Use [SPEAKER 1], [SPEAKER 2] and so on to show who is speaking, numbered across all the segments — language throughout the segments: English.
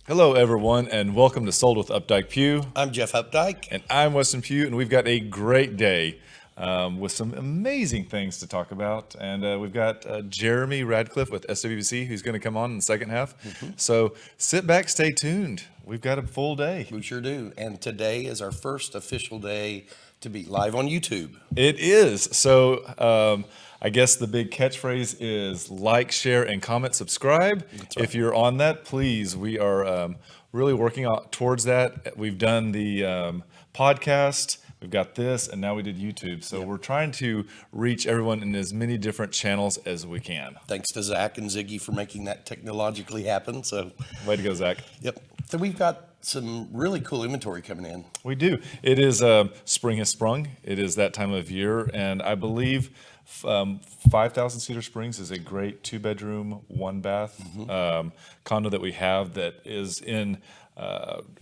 [SPEAKER 1] Hello, everyone, and welcome to Sold with Updike Pugh.
[SPEAKER 2] I'm Jeff Updike.
[SPEAKER 1] And I'm Weston Pugh, and we've got a great day with some amazing things to talk about. And we've got Jeremy Radcliffe with SWBC, who's going to come on in the second half. So sit back, stay tuned. We've got a full day.
[SPEAKER 2] We sure do. And today is our first official day to be live on YouTube.
[SPEAKER 1] It is. So I guess the big catchphrase is like, share, and comment, subscribe.
[SPEAKER 2] That's right.
[SPEAKER 1] If you're on that, please. We are really working towards that. We've done the podcast. We've got this, and now we did YouTube. So we're trying to reach everyone in as many different channels as we can.
[SPEAKER 2] Thanks to Zach and Ziggy for making that technologically happen. So,
[SPEAKER 1] Way to go, Zach.
[SPEAKER 2] yep. So we've got some really cool inventory coming in.
[SPEAKER 1] We do. It is spring has sprung. It is that time of year, and I believe 5,000 Cedar Springs is a great 2-bedroom, 1-bath condo that we have that is in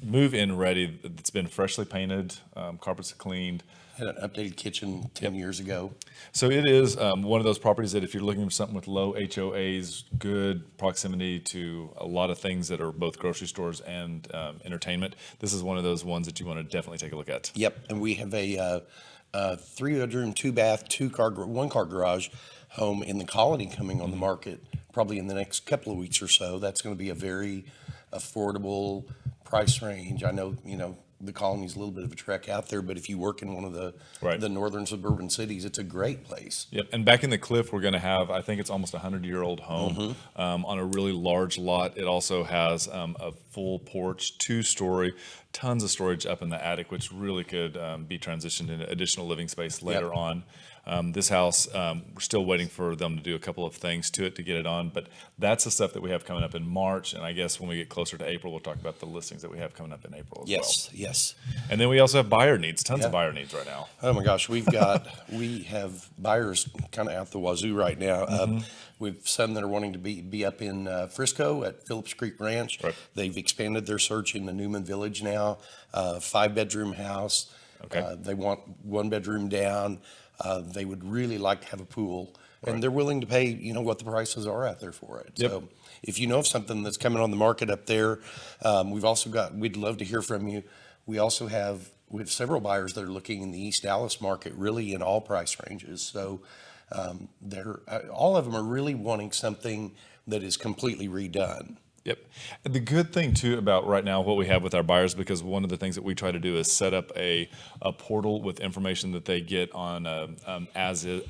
[SPEAKER 1] move-in ready. It's been freshly painted, carpets cleaned.
[SPEAKER 2] Had an updated kitchen 10 years ago.
[SPEAKER 1] So it is one of those properties that if you're looking for something with low HOAs, good proximity to a lot of things that are both grocery stores and entertainment, this is one of those ones that you want to definitely take a look at.
[SPEAKER 2] Yep. And we have a 3-bedroom, 2-bath, 1-car garage home in the Colony coming on the market probably in the next couple of weeks or so. That's going to be a very affordable price range. I know, the Colony's a little bit of a trek out there, but if you work in one of the northern suburban cities, it's a great place.
[SPEAKER 1] Yep. And back in the Cliff, we're going to have, I think it's almost a 100-year-old home on a really large lot. It also has a full porch, 2-story, tons of storage up in the attic, which really could be transitioned into additional living space later on. This house, we're still waiting for them to do a couple of things to it to get it on, but that's the stuff that we have coming up in March. And I guess when we get closer to April, we'll talk about the listings that we have coming up in April as well.
[SPEAKER 2] Yes.
[SPEAKER 1] And then we also have buyer needs, tons of buyer needs right now.
[SPEAKER 2] Oh my gosh, we have buyers kind of out the wazoo right now. We've some that are wanting to be up in Frisco at Phillips Creek Ranch.
[SPEAKER 1] Right.
[SPEAKER 2] They've expanded their search in the Newman Village now. 5-bedroom house.
[SPEAKER 1] Okay.
[SPEAKER 2] They want 1 bedroom down. They would really like to have a pool, and they're willing to pay, what the prices are out there for it.
[SPEAKER 1] Yep.
[SPEAKER 2] So if you know of something that's coming on the market up there, we'd love to hear from you. We have several buyers that are looking in the East Dallas market, really in all price ranges. So all of them are really wanting something that is completely redone.
[SPEAKER 1] Yep. And the good thing too about right now what we have with our buyers, because one of the things that we try to do is set up a portal with information that they get on as an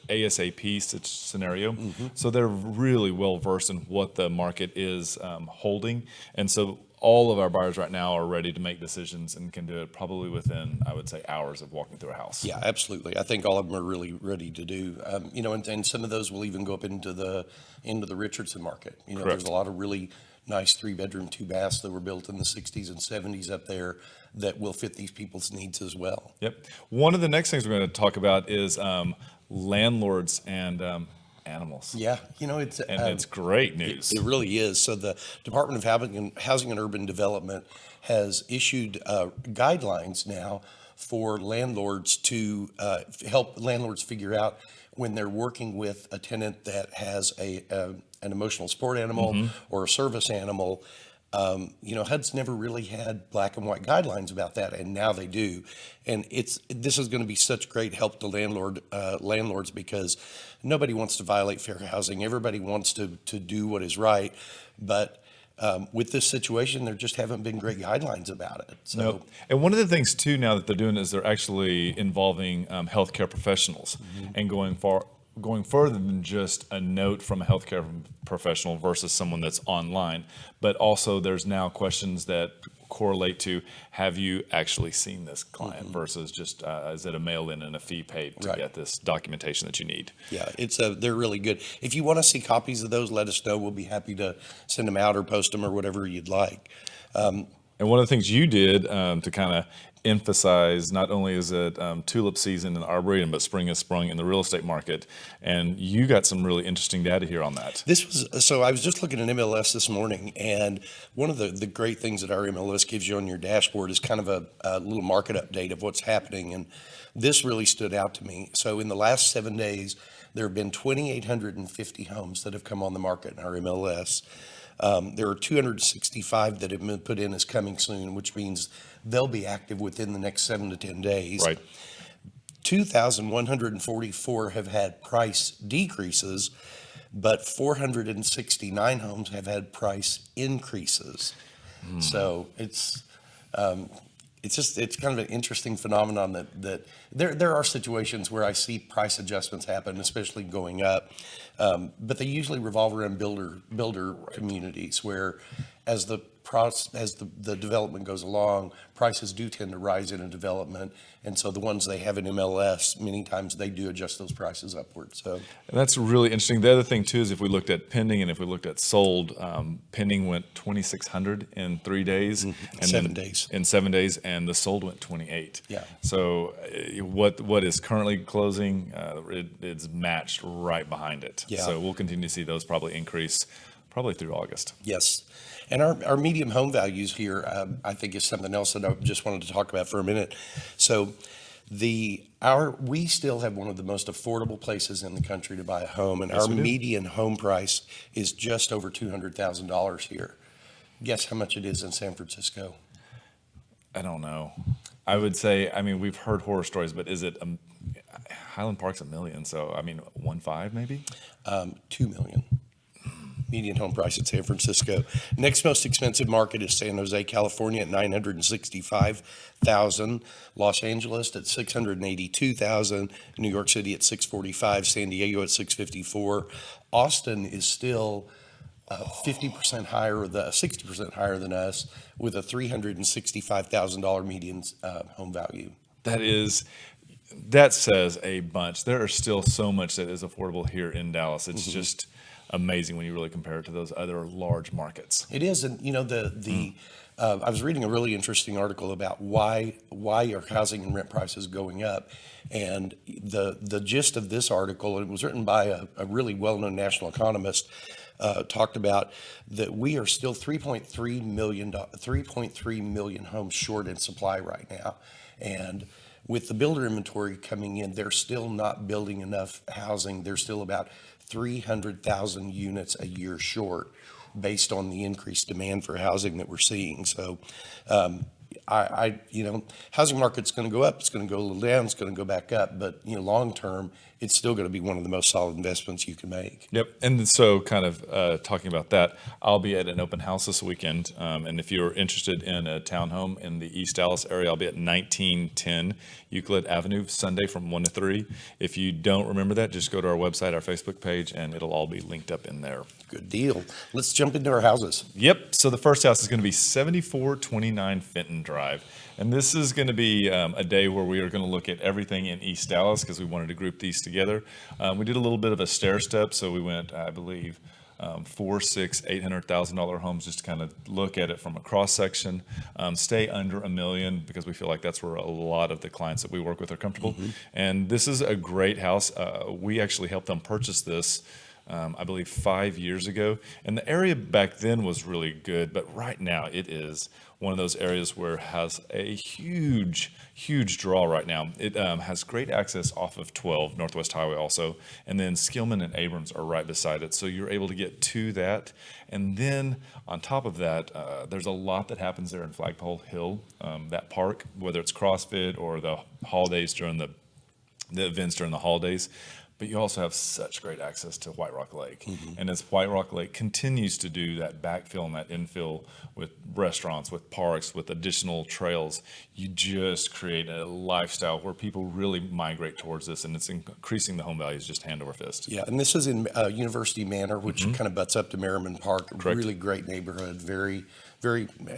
[SPEAKER 1] ASAP scenario. So they're really well versed in what the market is holding, and so all of our buyers right now are ready to make decisions and can do it probably within, I would say, hours of walking through a house.
[SPEAKER 2] Yeah, absolutely. I think all of them are really ready to do. And some of those will even go up into the Richardson market. There's a lot of really nice 3-bedroom, 2-baths that were built in the 60s and 70s up there that will fit these people's needs as well.
[SPEAKER 1] Yep. One of the next things we're going to talk about is landlords and animals.
[SPEAKER 2] Yeah, it's
[SPEAKER 1] great news.
[SPEAKER 2] It really is. So the Department of Housing and Urban Development has issued guidelines now for landlords to help landlords figure out when they're working with a tenant that has an emotional support animal or a service animal. HUD's never really had black and white guidelines about that, and now they do. And this is going to be such great help to landlords because nobody wants to violate fair housing. Everybody wants to do what is right, but with this situation, there just haven't been great guidelines about it. So,
[SPEAKER 1] nope. And one of the things too now that they're doing is they're actually involving healthcare professionals and going further than just a note from a healthcare professional versus someone that's online. But also there's now questions that correlate to, have you actually seen this client versus just is it a mail-in and a fee paid to get this documentation that you need?
[SPEAKER 2] Yeah, they're really good. If you want to see copies of those, let us know. We'll be happy to send them out or post them or whatever you'd like.
[SPEAKER 1] And one of the things you did to kind of emphasize, not only is it tulip season in the Arboretum, but spring has sprung in the real estate market. And you got some really interesting data here on that.
[SPEAKER 2] So I was just looking at MLS this morning, and one of the great things that our MLS gives you on your dashboard is kind of a little market update of what's happening. And this really stood out to me. So in the last 7 days, there have been 2,850 homes that have come on the market in our MLS. There are 265 that have been put in as coming soon, which means they'll be active within the next 7 to 10 days.
[SPEAKER 1] Right.
[SPEAKER 2] 2,144 have had price decreases, but 469 homes have had price increases. So it's kind of an interesting phenomenon that there are situations where I see price adjustments happen, especially going up, but they usually revolve around builder communities where as the development goes along, prices do tend to rise in a development, and so the ones they have in MLS, many times they do adjust those prices upward. So
[SPEAKER 1] And that's really interesting. The other thing too is if we looked at pending and if we looked at sold, pending went 2,600 in 3 days, and
[SPEAKER 2] 7 days.
[SPEAKER 1] In 7 days, and the sold went 28.
[SPEAKER 2] Yeah.
[SPEAKER 1] So what is currently closing, it's matched right behind it.
[SPEAKER 2] Yeah.
[SPEAKER 1] So we'll continue to see those probably increase probably through August.
[SPEAKER 2] Yes. And our medium home values here, I think, is something else that I just wanted to talk about for a minute. So we still have one of the most affordable places in the country to buy a home, and our median home price is just over $200,000 here. Guess how much it is in San Francisco?
[SPEAKER 1] I don't know. I would say, I mean, we've heard horror stories, but is it Highland Park's $1 million? So I mean, 1.5 maybe.
[SPEAKER 2] 2 million. Median home price in San Francisco. Next most expensive market is San Jose, California at $965,000, Los Angeles at $682,000, New York City at $645,000, San Diego at $654,000. Austin is still 50% higher, 60% higher than us, with a $365,000 median home value.
[SPEAKER 1] That says a bunch. There are still so much that is affordable here in Dallas. It's just amazing when you really compare it to those other large markets.
[SPEAKER 2] It is, and I was reading a really interesting article about why are housing and rent prices going up, and the gist of this article, it was written by a really well-known national economist, talked about that we are still 3.3 million homes short in supply right now, and with the builder inventory coming in, they're still not building enough housing. They're still about 300,000 units a year short based on the increased demand for housing that we're seeing. So, housing market's going to go up, it's going to go a little down, it's going to go back up, but, long term, it's still going to be one of the most solid investments you can make.
[SPEAKER 1] Yep. And so kind of talking about that, I'll be at an open house this weekend. And if you're interested in a townhome in the East Dallas area, I'll be at 1910 Euclid Avenue, Sunday from 1 to 3. If you don't remember that, just go to our website, our Facebook page, and it'll all be linked up in there.
[SPEAKER 2] Good deal. Let's jump into our houses.
[SPEAKER 1] Yep. So the first house is going to be 7429 Fenton Drive. And this is going to be a day where we are going to look at everything in East Dallas because we wanted to group these together. We did a little bit of a stair step. So we went, I believe, $400,000, $600,000, $800,000 homes just to kind of look at it from a cross section, stay under $1 million because we feel like that's where a lot of the clients that we work with are comfortable. And this is a great house. We actually helped them purchase this I believe 5 years ago. And the area back then was really good, but right now it is one of those areas where it has a huge draw right now. It has great access off of 12 Northwest Highway also, and then Skillman and Abrams are right beside it, so you're able to get to that. And then on top of that, there's a lot that happens there in Flagpole Hill, that park, whether it's CrossFit or the holidays during the events during the holidays. But you also have such great access to whiterocklake. And as whiterocklake continues to do that backfill and that infill with restaurants, with parks, with additional trails, you just create a lifestyle where people really migrate towards this, and it's increasing the home values just hand over fist.
[SPEAKER 2] Yeah, and this is in University Manor, which kind of butts up to Merriman Park.
[SPEAKER 1] Correct.
[SPEAKER 2] Really great neighborhood, very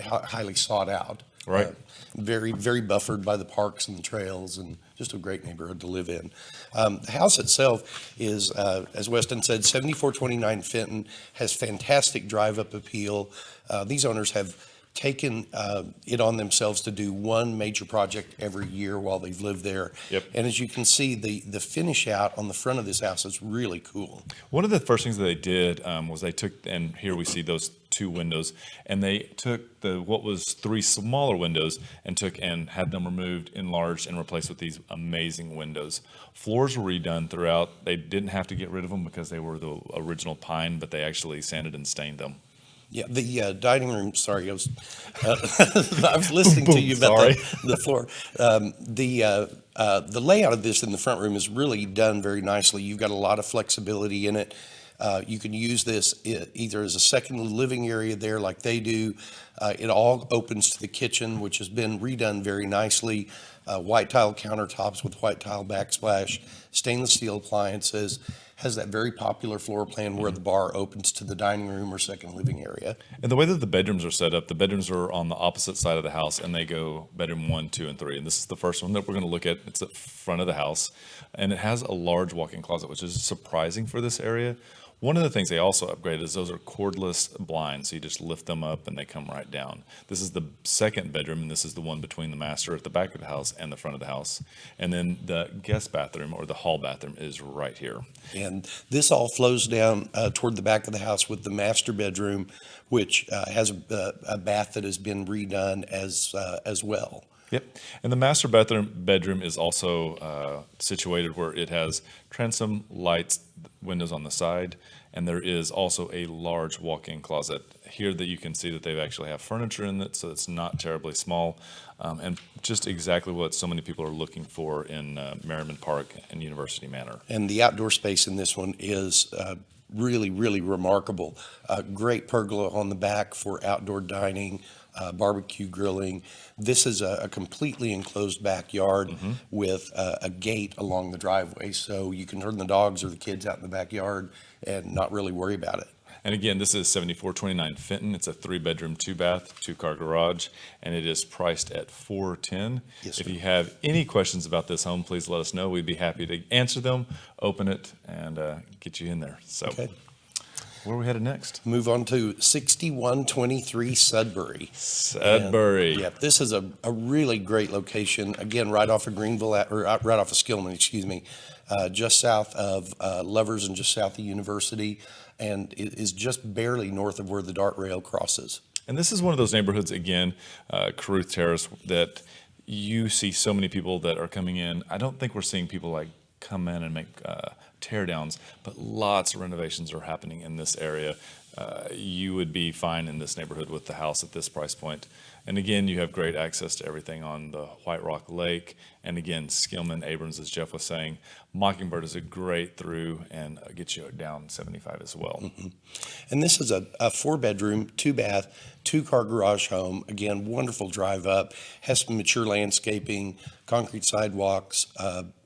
[SPEAKER 2] highly sought out.
[SPEAKER 1] Right.
[SPEAKER 2] Very, very buffered by the parks and the trails, and just a great neighborhood to live in. The house itself is, as Weston said, 7429 Fenton, has fantastic drive-up appeal. These owners have taken it on themselves to do one major project every year while they've lived there.
[SPEAKER 1] Yep.
[SPEAKER 2] And as you can see, the finish out on the front of this house is really cool.
[SPEAKER 1] One of the first things that they did was they took, and here we see those two windows, and they took what was three smaller windows and had them removed, enlarged, and replaced with these amazing windows. Floors were redone throughout. They didn't have to get rid of them because they were the original pine, but they actually sanded and stained them.
[SPEAKER 2] Yeah, the dining room. Sorry, I was I was listening to you about
[SPEAKER 1] Sorry.
[SPEAKER 2] the floor. The layout of this in the front room is really done very nicely. You've got a lot of flexibility in it. You can use this either as a second living area there, like they do. It all opens to the kitchen, which has been redone very nicely. White tile countertops with white tile backsplash, stainless steel appliances. Has that very popular floor plan where the bar opens to the dining room or second living area.
[SPEAKER 1] And the way that the bedrooms are set up, the bedrooms are on the opposite side of the house, and they go bedroom 1, 2, and 3. And this is the first one that we're going to look at. It's at front of the house, and it has a large walk-in closet, which is surprising for this area. One of the things they also upgraded is those are cordless blinds, so you just lift them up and they come right down. This is the second bedroom, and this is the one between the master at the back of the house and the front of the house. And then the guest bathroom, or the hall bathroom, is right here.
[SPEAKER 2] And this all flows down toward the back of the house with the master bedroom, which has a bath that has been redone as well.
[SPEAKER 1] Yep. And the master bedroom is also situated where it has transom lights, windows on the side, and there is also a large walk-in closet here that you can see that they actually have furniture in it, so it's not terribly small, and just exactly what so many people are looking for in Merriman Park and University Manor.
[SPEAKER 2] And the outdoor space in this one is really, really remarkable. Great pergola on the back for outdoor dining, barbecue grilling. This is a completely enclosed backyard with a gate along the driveway, so you can turn the dogs or the kids out in the backyard and not really worry about it.
[SPEAKER 1] And again, this is 7429 Fenton. It's a 3-bedroom, 2-bath, 2-car garage, and it is priced at $410,000.
[SPEAKER 2] Yes,
[SPEAKER 1] if
[SPEAKER 2] sir.
[SPEAKER 1] you have any questions about this home, please let us know. We'd be happy to answer them, open it, and get you in there. So,
[SPEAKER 2] Okay.
[SPEAKER 1] where are we headed next?
[SPEAKER 2] Move on to 6123 Sudbury.
[SPEAKER 1] Sudbury.
[SPEAKER 2] Yeah, this is a really great location. Again, right off of Greenville, right off of Skillman, excuse me, just south of Lovers and just south of University, and it is just barely north of where the Dart Rail crosses.
[SPEAKER 1] And this is one of those neighborhoods, again, Caruth Terrace, that you see so many people that are coming in. I don't think we're seeing people like come in and make tear downs, but lots of renovations are happening in this area. You would be fine in this neighborhood with the house at this price point. And again, you have great access to everything on the White Rock Lake. And again, Skillman, Abrams, as Jeff was saying, Mockingbird is a great through and gets you down 75 as well.
[SPEAKER 2] And this is a 4-bedroom, 2-bath, 2-car garage home. Again, wonderful drive up, has some mature landscaping, concrete sidewalks,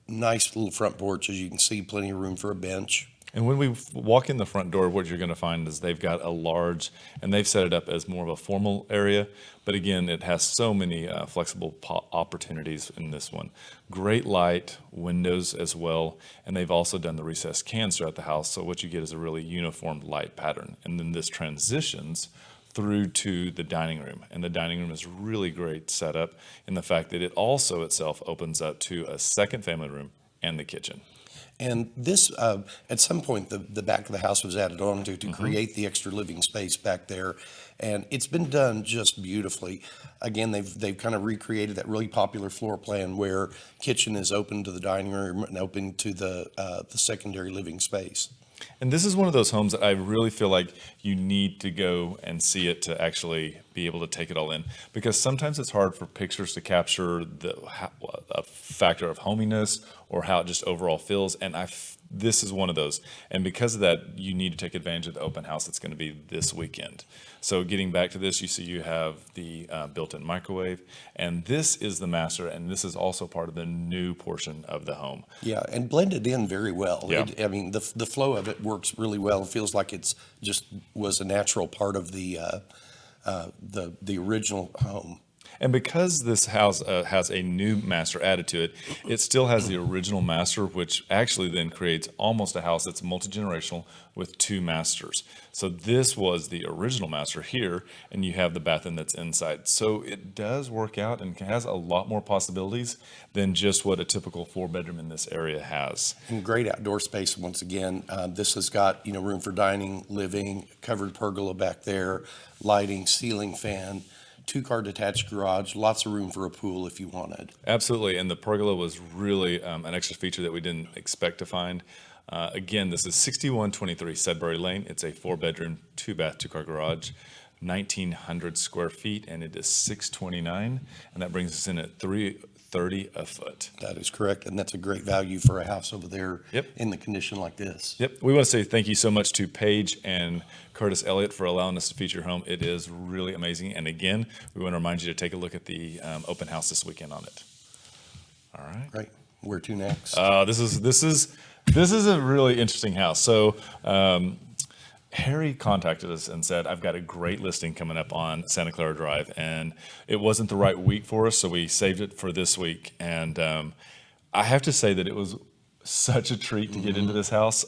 [SPEAKER 2] nice little front porch, as you can see, plenty of room for a bench.
[SPEAKER 1] And when we walk in the front door, what you're going to find is they've got a large, and they've set it up as more of a formal area. But again, it has so many flexible opportunities in this one. Great light, windows as well. And they've also done the recessed cans throughout the house. So what you get is a really uniform light pattern. And then this transitions through to the dining room. And the dining room is really great setup in the fact that it also itself opens up to a second family room and the kitchen.
[SPEAKER 2] And this, at some point, the back of the house was added on to create the extra living space back there. And it's been done just beautifully. Again, they've kind of recreated that really popular floor plan where kitchen is open to the dining room and open to the secondary living space.
[SPEAKER 1] And this is one of those homes that I really feel like you need to go and see it to actually be able to take it all in. Because sometimes it's hard for pictures to capture a factor of hominess or how it just overall feels. And this is one of those. And because of that, you need to take advantage of the open house that's going to be this weekend. So getting back to this, you see you have the built-in microwave. And this is the master, and this is also part of the new portion of the home.
[SPEAKER 2] Yeah, and blended in very well.
[SPEAKER 1] Yeah.
[SPEAKER 2] I mean, the flow of it works really well. It feels like it's just was a natural part of the original home.
[SPEAKER 1] And because this house has a new master added to it, it still has the original master, which actually then creates almost a house that's multi-generational with 2 masters. So this was the original master here, and you have the bathroom that's inside. So it does work out and has a lot more possibilities than just what a typical 4-bedroom in this area has.
[SPEAKER 2] And great outdoor space once again. This has got room for dining, living, covered pergola back there, lighting, ceiling fan. 2-car detached garage, lots of room for a pool if you wanted.
[SPEAKER 1] Absolutely, and the pergola was really an extra feature that we didn't expect to find. Again, this is 6123 Sudbury Lane. It's a 4-bedroom, 2-bath, 2-car garage, 1,900 square feet, and it is $629, and that brings us in at $330 a foot.
[SPEAKER 2] That is correct, and that's a great value for a house over there.
[SPEAKER 1] Yep.
[SPEAKER 2] In the condition like this.
[SPEAKER 1] Yep. We want to say thank you so much to Paige and Curtis Elliott for allowing us to feature your home. It is really amazing. And again, we want to remind you to take a look at the open house this weekend on it. All right.
[SPEAKER 2] Right. Where to next?
[SPEAKER 1] This is a really interesting house. So Harry contacted us and said, I've got a great listing coming up on Santa Clara Drive, and it wasn't the right week for us, so we saved it for this week. And I have to say that it was such a treat to get into this house.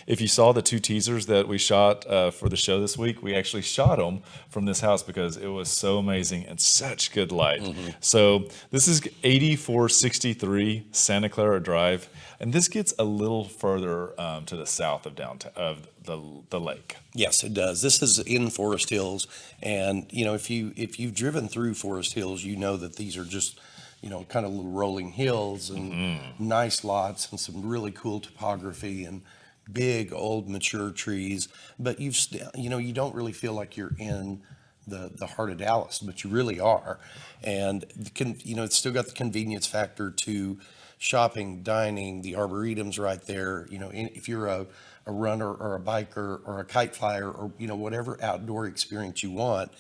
[SPEAKER 1] If you saw the 2 teasers that we shot for the show this week, we actually shot them from this house because it was so amazing and such good light. So this is 8463 Santa Clara Drive, and this gets a little further to the south of downtown of the lake.
[SPEAKER 2] Yes, it does. This is in Forest Hills, and if you've driven through Forest Hills, you know that these are just kind of little rolling hills and nice lots and some really cool topography and big old mature trees. But you don't really feel like you're in the heart of Dallas, but you really are. And it's still got the convenience factor to shopping, dining, the arboretum's right there. If you're a runner or a biker or a kite flyer or whatever outdoor experience you want,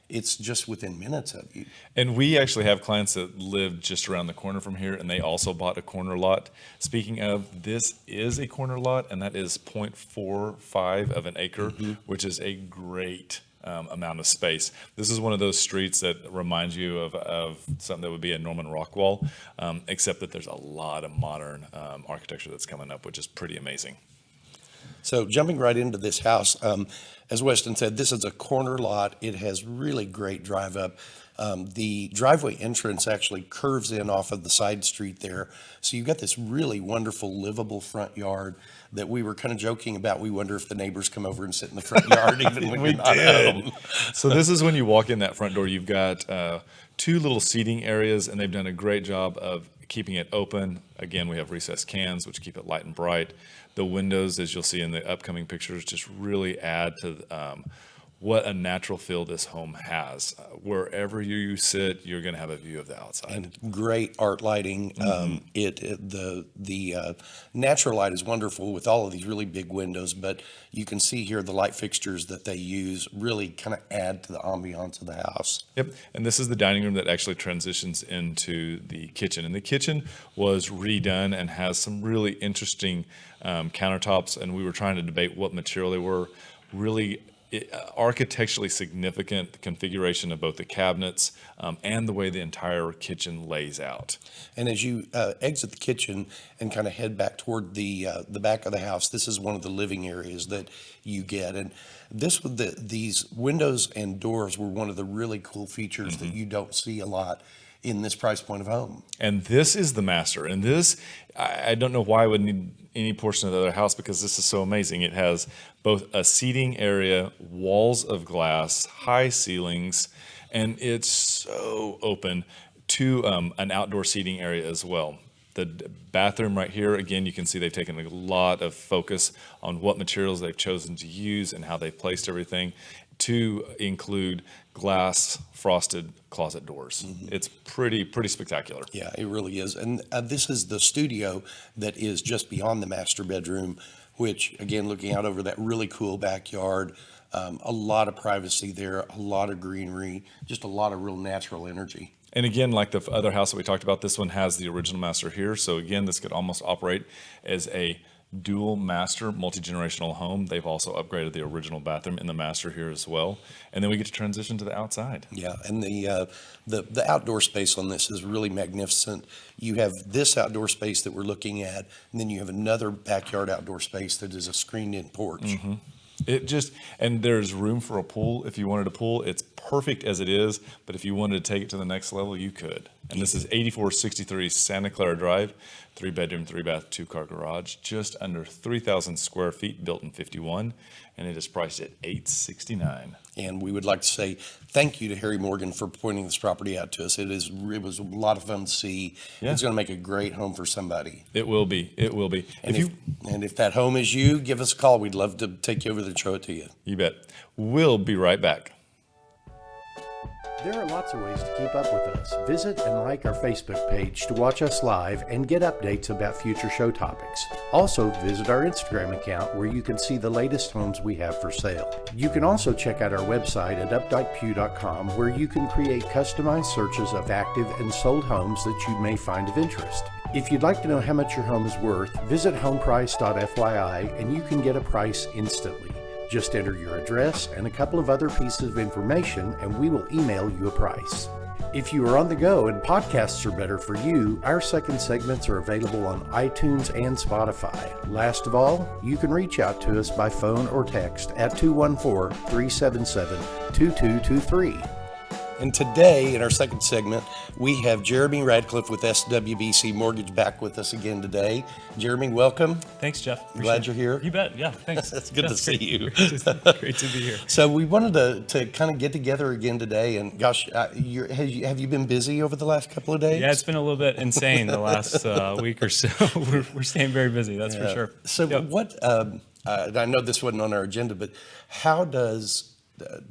[SPEAKER 2] it's just within minutes of you.
[SPEAKER 1] And we actually have clients that live just around the corner from here, and they also bought a corner lot. Speaking of, this is a corner lot, and that is 0.45 of an acre, which is a great amount of space. This is one of those streets that reminds you of something that would be a Norman Rockwall, except that there's a lot of modern architecture that's coming up, which is pretty amazing.
[SPEAKER 2] So jumping right into this house, as Weston said, this is a corner lot. It has really great drive up. The driveway entrance actually curves in off of the side street there. So you've got this really wonderful, livable front yard that we were kind of joking about. We wonder if the neighbors come over and sit in the front yard even when you're not home.
[SPEAKER 1] So this is when you walk in that front door, you've got 2 little seating areas, and they've done a great job of keeping it open. Again, we have recessed cans, which keep it light and bright. The windows, as you'll see in the upcoming pictures, just really add to what a natural feel this home has. Wherever you sit, you're going to have a view of the outside.
[SPEAKER 2] And great art lighting. The natural light is wonderful with all of these really big windows, but you can see here the light fixtures that they use really kind of add to the ambiance of the house.
[SPEAKER 1] Yep, and this is the dining room that actually transitions into the kitchen. And the kitchen was redone and has some really interesting countertops, and we were trying to debate what material they were. Really architecturally significant configuration of both the cabinets and the way the entire kitchen lays out. And
[SPEAKER 2] as you exit the kitchen and kind of head back toward the back of the house, this is one of the living areas that you get. And these windows and doors were one of the really cool features that you don't see a lot in this price point of home.
[SPEAKER 1] And this is the master. And this, I don't know why I would need any portion of the other house, because this is so amazing. It has both a seating area, walls of glass, high ceilings, and it's so open to an outdoor seating area as well. The bathroom right here, again, you can see they've taken a lot of focus on what materials they've chosen to use and how they've placed everything to include glass frosted closet doors. It's pretty spectacular.
[SPEAKER 2] Yeah, it really is. And this is the studio that is just beyond the master bedroom, which, again, looking out over that really cool backyard, a lot of privacy there, a lot of greenery, just a lot of real natural energy.
[SPEAKER 1] And again, like the other house that we talked about, this one has the original master here. So again, this could almost operate as a dual master multi-generational home. They've also upgraded the original bathroom in the master here as well. And then we get to transition to the outside.
[SPEAKER 2] Yeah, and the outdoor space on this is really magnificent. You have this outdoor space that we're looking at, and then you have another backyard outdoor space that is a screened-in porch.
[SPEAKER 1] And there's room for a pool if you wanted a pool. It's perfect as it is, but if you wanted to take it to the next level, you could. And this is 8463 Santa Clara Drive, 3-bedroom, 3-bath, 2-car garage, just under 3,000 square feet, built in 51, and it is priced at $869.
[SPEAKER 2] And we would like to say thank you to Harry Morgan for pointing this property out to us. It was a lot of fun to see.
[SPEAKER 1] Yeah.
[SPEAKER 2] It's going to make a great home for somebody.
[SPEAKER 1] It will be. It will be.
[SPEAKER 2] And if that home is you, give us a call. We'd love to take you over there and show it to you.
[SPEAKER 1] You bet. We'll be right back.
[SPEAKER 3] There are lots of ways to keep up with us. Visit and like our Facebook page to watch us live and get updates about future show topics. Also, visit our Instagram account where you can see the latest homes we have for sale. You can also check out our website at updikepugh.com where you can create customized searches of active and sold homes that you may find of interest. If you'd like to know how much your home is worth, visit homeprice.fyi and you can get a price instantly. Just enter your address and a couple of other pieces of information and we will email you a price. If you are on the go and podcasts are better for you, our second segments are available on iTunes and Spotify. Last of all, you can reach out to us by phone or text at 214-377-2223.
[SPEAKER 2] And today, in our second segment, we have Jeremy Radcliffe with SWBC Mortgage back with us again today. Jeremy, welcome.
[SPEAKER 4] Thans, Jeff.
[SPEAKER 2] Glad you're here.
[SPEAKER 4] You bet. Yeah, thanks.
[SPEAKER 2] It's good to see you.
[SPEAKER 4] Great to be here.
[SPEAKER 2] So we wanted to kind of get together again today. And gosh, have you been busy over the last couple of days?
[SPEAKER 4] Yeah, it's been a little bit insane the last week or so. We're staying very busy, that's for sure.
[SPEAKER 2] So what? I know this wasn't on our agenda, but how does that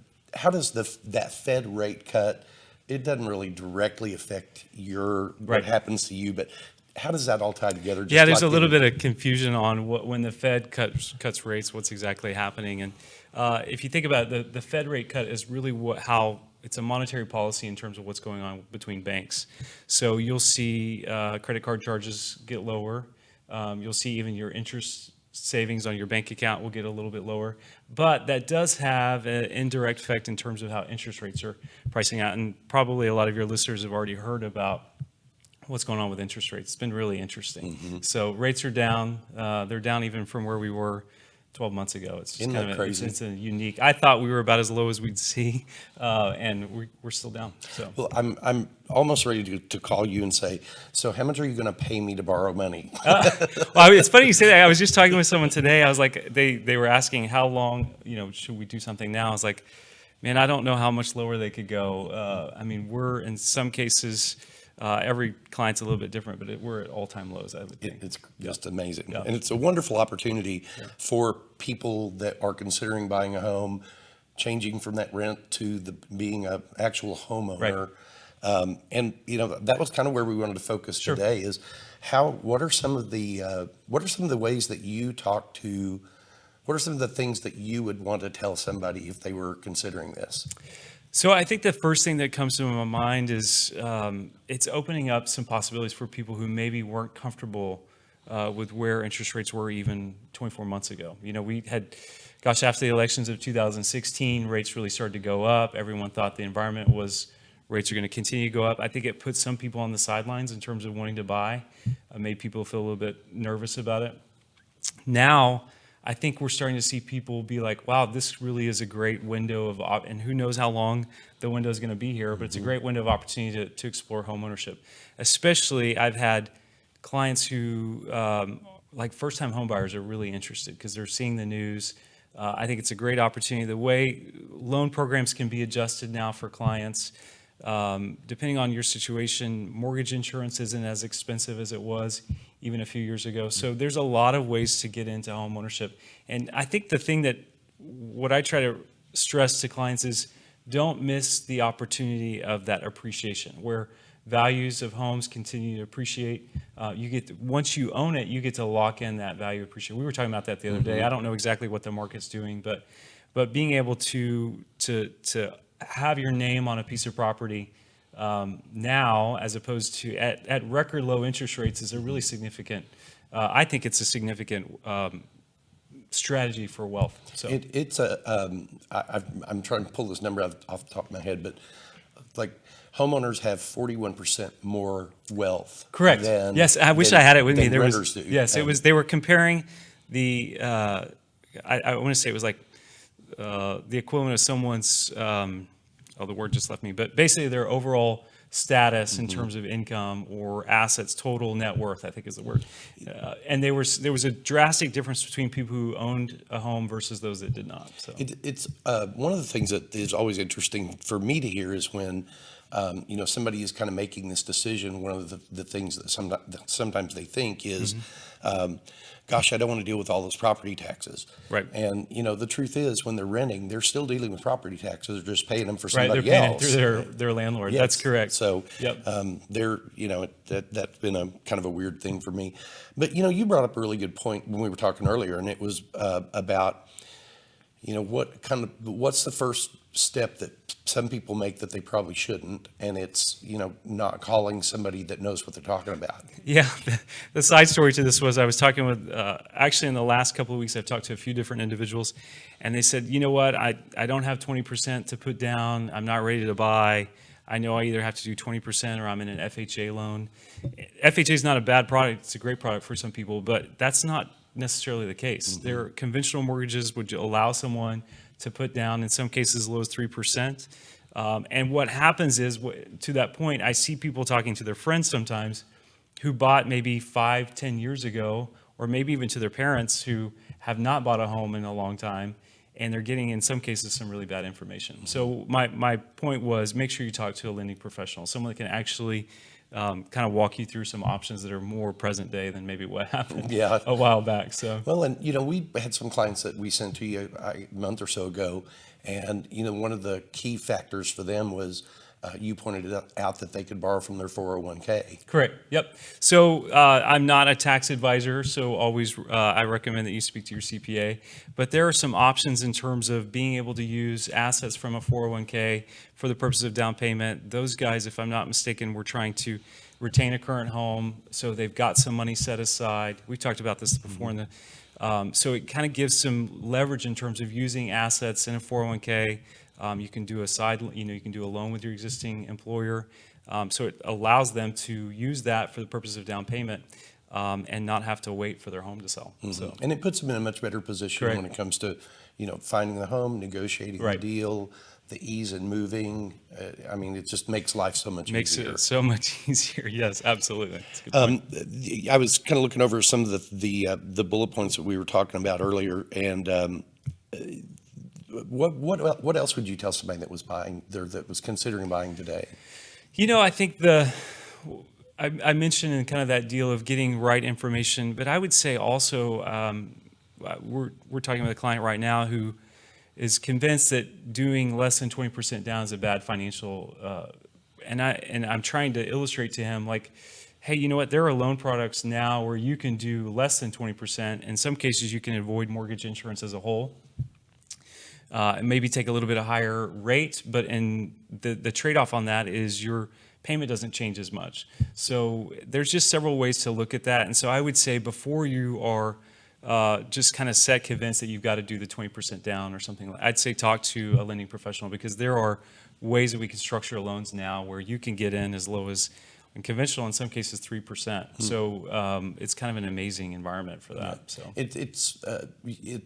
[SPEAKER 2] Fed rate cut? It doesn't really directly affect what happens to you, but how does that all tie together?
[SPEAKER 4] Yeah, there's a little bit of confusion on when the Fed cuts rates, what's exactly happening. And if you think about it, the Fed rate cut is really how it's a monetary policy in terms of what's going on between banks. So you'll see credit card charges get lower. You'll see even your interest savings on your bank account will get a little bit lower. But that does have an indirect effect in terms of how interest rates are pricing out. And probably a lot of your listeners have already heard about what's going on with interest rates. It's been really interesting. Mm-hmm. So rates are down. They're down even from where we were 12 months ago. It's just kind of it's a unique. I thought we were about as low as we'd see, and we're still down. So
[SPEAKER 2] well, I'm almost ready to call you and say, so how much are you going to pay me to borrow money?
[SPEAKER 4] Well, it's funny you say that. I was just talking with someone today. I was like, they were asking how long, should we do something now? I was like, man, I don't know how much lower they could go. I mean, we're in some cases. Every client's a little bit different, but we're at all-time lows, I would think.
[SPEAKER 2] It's just amazing. Yeah. And it's a wonderful opportunity for people that are considering buying a home, changing from that rent to being an actual homeowner. Right. And that was kind of where we wanted to focus today is what are some of the ways that you talk to, what are some of the things that you would want to tell somebody if they were considering this?
[SPEAKER 4] So I think the first thing that comes to my mind is it's opening up some possibilities for people who maybe weren't comfortable with where interest rates were even 24 months ago. We had, after the elections of 2016, rates really started to go up. Everyone thought the environment rates are going to continue to go up. I think it put some people on the sidelines in terms of wanting to buy, made people feel a little bit nervous about it. Now, I think we're starting to see people be like, wow, this really is a great window and who knows how long the window is going to be here, but it's a great window of opportunity to explore homeownership. Especially, I've had clients who, like first-time homebuyers, are really interested because they're seeing the news. I think it's a great opportunity. The way loan programs can be adjusted now for clients, depending on your situation, mortgage insurance isn't as expensive as it was even a few years ago. So there's a lot of ways to get into home ownership. And I think the thing what I try to stress to clients is don't miss the opportunity of that appreciation where values of homes continue to appreciate. Once you own it, you get to lock in that value appreciation. We were talking about that the other day. I don't know exactly what the market's doing, but being able to have your name on a piece of property now, as opposed to at record low interest rates, is a really significant. I think it's a significant strategy for wealth. So
[SPEAKER 2] I'm trying to pull this number off the top of my head, but like homeowners have 41% more wealth.
[SPEAKER 4] Correct. Yes, I wish I had it with me. There
[SPEAKER 2] renters do.
[SPEAKER 4] Yes, it was. They were comparing the. I want to say it was like the equivalent of someone's the word just left me, but basically their overall status in terms of income or assets, total net worth, I think is the word. And there was a drastic difference between people who owned a home versus those that did not. So
[SPEAKER 2] It's one of the things that is always interesting for me to hear is when somebody is kind of making this decision. One of the things that sometimes they think is, gosh, I don't want to deal with all those property taxes.
[SPEAKER 4] Right.
[SPEAKER 2] And the truth is, when they're renting, they're still dealing with property taxes. They're just paying them for
[SPEAKER 4] right,
[SPEAKER 2] somebody
[SPEAKER 4] they're paying
[SPEAKER 2] else.
[SPEAKER 4] it through their landlord.
[SPEAKER 2] Yes.
[SPEAKER 4] That's correct.
[SPEAKER 2] So,
[SPEAKER 4] Yep.
[SPEAKER 2] that's been a kind of a weird thing for me. But you brought up a really good point when we were talking earlier, and it was about what's the first step that some people make that they probably shouldn't, and it's not calling somebody that knows what they're talking about.
[SPEAKER 4] Yeah, the side story to this was I was talking with, actually in the last couple of weeks, I've talked to a few different individuals, and they said, you know what, I don't have 20% to put down, I'm not ready to buy, I know I either have to do 20% or I'm in an FHA loan. FHA is not a bad product, it's a great product for some people, but that's not necessarily the case. Their conventional mortgages would allow someone to put down, in some cases, as low as 3%. And what happens is, to that point, I see people talking to their friends sometimes who bought maybe 5-10 years ago, or maybe even to their parents who have not bought a home in a long time, and they're getting, in some cases, some really bad information. So my point was, make sure you talk to a lending professional, someone that can actually kind of walk you through some options that are more present day than maybe what happened a while back. So
[SPEAKER 2] well, and we had some clients that we sent to you a month or so ago, and one of the key factors for them was you pointed it out that they could borrow from their 401k.
[SPEAKER 4] Correct. Yep. So I'm not a tax advisor, so always I recommend that you speak to your CPA. But there are some options in terms of being able to use assets from a 401k for the purposes of down payment. Those guys, if I'm not mistaken, were trying to retain a current home, so they've got some money set aside. We talked about this before in the. So it kind of gives some leverage in terms of using assets in a 401k. You can do you can do a loan with your existing employer. So it allows them to use that for the purpose of down payment and not have to wait for their home to sell. So,
[SPEAKER 2] And it puts them in a much better position
[SPEAKER 4] Correct.
[SPEAKER 2] when it comes to, finding the home, negotiating
[SPEAKER 4] Right.
[SPEAKER 2] the deal, the ease in moving. It just makes life so much
[SPEAKER 4] makes
[SPEAKER 2] easier.
[SPEAKER 4] it so much easier. Yes, absolutely. That's a good point.
[SPEAKER 2] I was kind of looking over some of the bullet points that we were talking about earlier, and what else would you tell somebody that was buying there, that was considering buying today?
[SPEAKER 4] I think I mentioned in kind of that deal of getting right information, but I would say also we're talking with a client right now who is convinced that doing less than 20% down is a bad financial, and I'm trying to illustrate to him, like, hey, you know what? There are loan products now where you can do less than 20%. In some cases, you can avoid mortgage insurance as a whole. And maybe take a little bit of higher rate, but the trade-off on that is your payment doesn't change as much. So there's just several ways to look at that. And so I would say before you are just kind of convinced that you've got to do the 20% down or something, I'd say talk to a lending professional, because there are ways that we can structure loans now where you can get in as low as, in conventional, in some cases, 3%. So it's kind of an amazing environment for that. So
[SPEAKER 2] It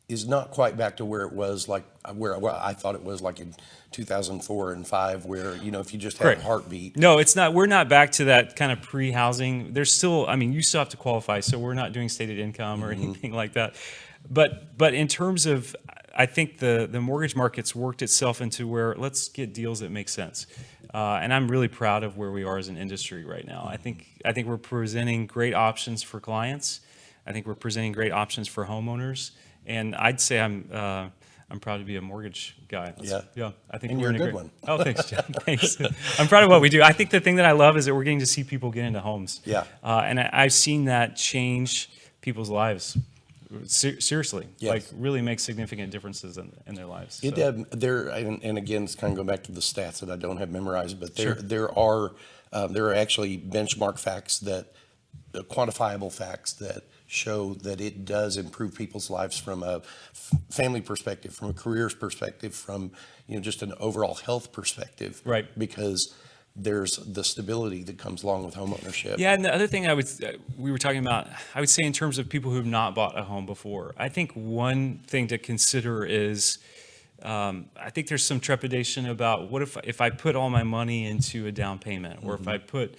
[SPEAKER 2] is not quite back to where it was, like where I thought it was, like in 2004 and 5, where if you just had
[SPEAKER 4] Correct.
[SPEAKER 2] a heartbeat.
[SPEAKER 4] No, it's not. We're not back to that kind of pre-housing. There's still, you still have to qualify, so we're not doing stated income or anything like that. But in terms of, I think the mortgage market's worked itself into where let's get deals that make sense. And I'm really proud of where we are as an industry right now. I think we're presenting great options for clients. I think we're presenting great options for homeowners. And I'd say I'm proud to be a mortgage guy. Yeah. I think
[SPEAKER 2] And
[SPEAKER 4] we're
[SPEAKER 2] you're a
[SPEAKER 4] in
[SPEAKER 2] good
[SPEAKER 4] great
[SPEAKER 2] one.
[SPEAKER 4] Oh, thanks, John. Thanks. I'm proud of what we do. I think the thing that I love is that we're getting to see people get into homes.
[SPEAKER 2] Yeah.
[SPEAKER 4] And I've seen that change people's lives. Seriously,
[SPEAKER 2] Yes.
[SPEAKER 4] like really make significant differences in their lives.
[SPEAKER 2] It
[SPEAKER 4] So,
[SPEAKER 2] and again, it's kind of going back to the stats that I don't have memorized, but
[SPEAKER 4] Sure.
[SPEAKER 2] there are actually benchmark facts, that quantifiable facts that show that it does improve people's lives from a family perspective, from a careers perspective, from just an overall health perspective.
[SPEAKER 4] Right.
[SPEAKER 2] Because there's the stability that comes along with home ownership.
[SPEAKER 4] Yeah, and the other thing we were talking about, I would say in terms of people who have not bought a home before, I think one thing to consider is I think there's some trepidation about what if I put all my money into a down payment, or if I put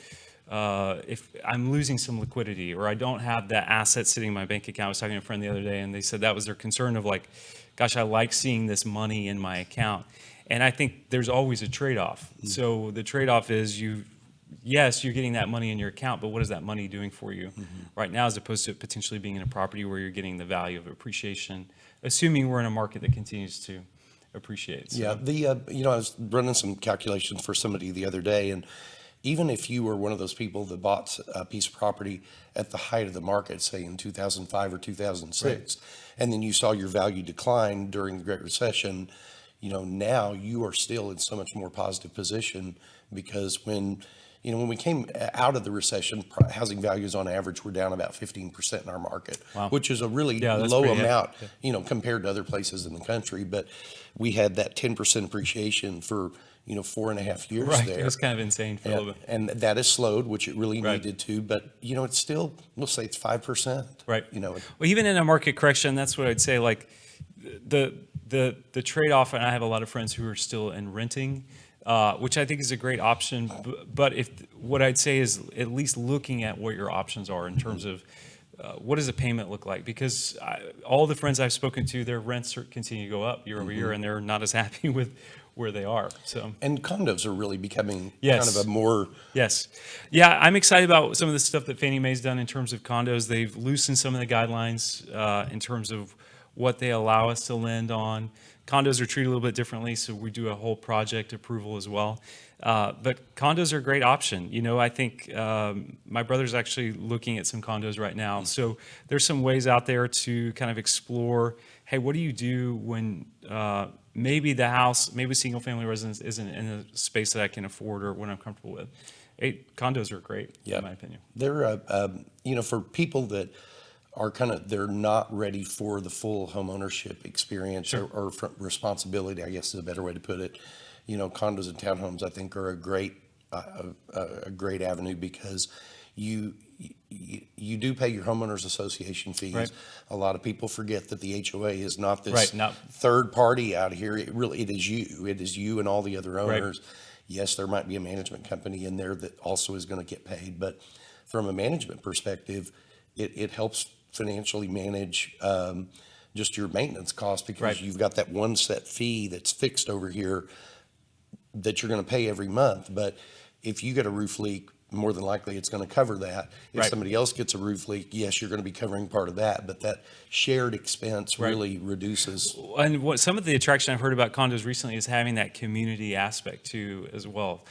[SPEAKER 4] if I'm losing some liquidity, or I don't have that asset sitting in my bank account. I was talking to a friend the other day, and they said that was their concern of like, gosh, I like seeing this money in my account. And I think there's always a trade-off. So the trade-off is yes, you're getting that money in your account, but what is that money doing for you right now, as opposed to it potentially being in a property where you're getting the value of appreciation, assuming we're in a market that continues to appreciate. So,
[SPEAKER 2] Yeah, I was running some calculations for somebody the other day, and even if you were one of those people that bought a piece of property at the height of the market, say in 2005 or 2006, and then you saw your value decline during the Great Recession, now you are still in so much more positive position, because when we came out of the recession, housing values on average were down about 15% in our market, which is a really
[SPEAKER 4] that's
[SPEAKER 2] low
[SPEAKER 4] pretty
[SPEAKER 2] amount, compared to other places in the country. But we had that 10% appreciation for 4.5 years
[SPEAKER 4] right.
[SPEAKER 2] there.
[SPEAKER 4] It was kind of insane for a little bit.
[SPEAKER 2] And that has slowed, which it really needed to. But it's still, we'll say it's 5%.
[SPEAKER 4] Right. Well, even in a market correction, that's what I'd say. Like the trade-off, and I have a lot of friends who are still in renting, which I think is a great option. But what I'd say is at least looking at what your options are in terms of what does a payment look like? Because all the friends I've spoken to, their rents continue to go up year over year, and they're not as happy with where they are. So,
[SPEAKER 2] and condos are really becoming
[SPEAKER 4] Yes.
[SPEAKER 2] kind of a more
[SPEAKER 4] yes. Yeah, I'm excited about some of the stuff that Fannie Mae's done in terms of condos. They've loosened some of the guidelines in terms of what they allow us to lend on. Condos are treated a little bit differently, so we do a whole project approval as well. But condos are a great option. I think my brother's actually looking at some condos right now. So there's some ways out there to kind of explore, hey, what do you do when maybe the house, maybe single family residence isn't in a space that I can afford or what I'm comfortable with? Condos are great, in my opinion.
[SPEAKER 2] They're, for people that are they're not ready for the full home ownership experience or responsibility, I guess is a better way to put it. Condos and townhomes, I think, are a great avenue, because you do pay your homeowners association fees.
[SPEAKER 4] Right.
[SPEAKER 2] A lot of people forget that the HOA is not this third party out here. It is you. It is you and all the other owners. Right. Yes, there might be a management company in there that also is going to get paid, but from a management perspective, it helps financially manage just your maintenance costs, because you've got that one set fee that's fixed over here that you're going to pay every month. But if you get a roof leak, more than likely it's going to cover that. If somebody else gets a roof leak, yes, you're going to be covering part of that, but that shared expense really reduces.
[SPEAKER 4] And what some of the attraction I've heard about condos recently is having that community aspect too as well.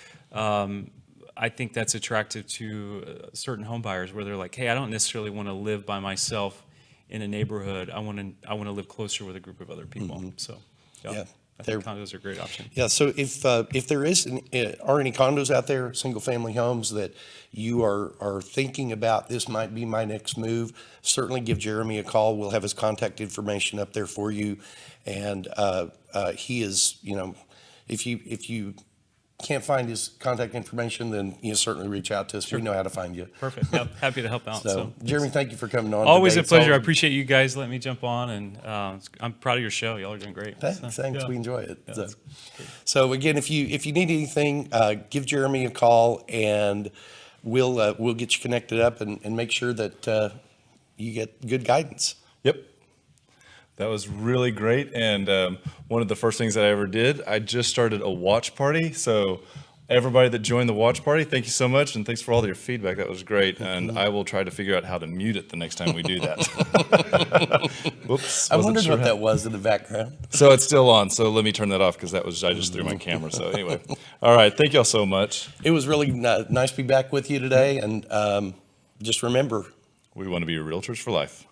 [SPEAKER 4] I think that's attractive to certain home buyers, where they're like, hey, I don't necessarily want to live by myself in a neighborhood. I want to live closer with a group of other people. So I think condos are a great option.
[SPEAKER 2] Yeah. So if there are any condos out there, single family homes that you are thinking about, this might be my next move, certainly give Jeremy a call. We'll have his contact information up there for you. And he is, if you can't find his contact information, then certainly reach out to us. We know how to find you.
[SPEAKER 4] Perfect. Yep. Happy to help out.
[SPEAKER 2] So Jeremy, thank you for coming on.
[SPEAKER 4] Always
[SPEAKER 2] today.
[SPEAKER 4] a pleasure. I appreciate you guys letting me jump on, and I'm proud of your show. Y'all are doing great.
[SPEAKER 2] Thanks. We enjoy it. So again, if you need anything, give Jeremy a call, and we'll get you connected up and make sure that you get good guidance.
[SPEAKER 1] Yep. That was really great. And one of the first things that I ever did, I just started a watch party. So everybody that joined the watch party, thank you so much. And thanks for all your feedback. That was great. And I will try to figure out how to mute it the next time we do that. Whoops.
[SPEAKER 2] I wondered what that was in the background.
[SPEAKER 1] So it's still on. So let me turn that off, because I just threw my camera. So anyway, all right. Thank y'all so much.
[SPEAKER 2] It was really nice to be back with you today. And just remember,
[SPEAKER 1] we want to be realtors for life.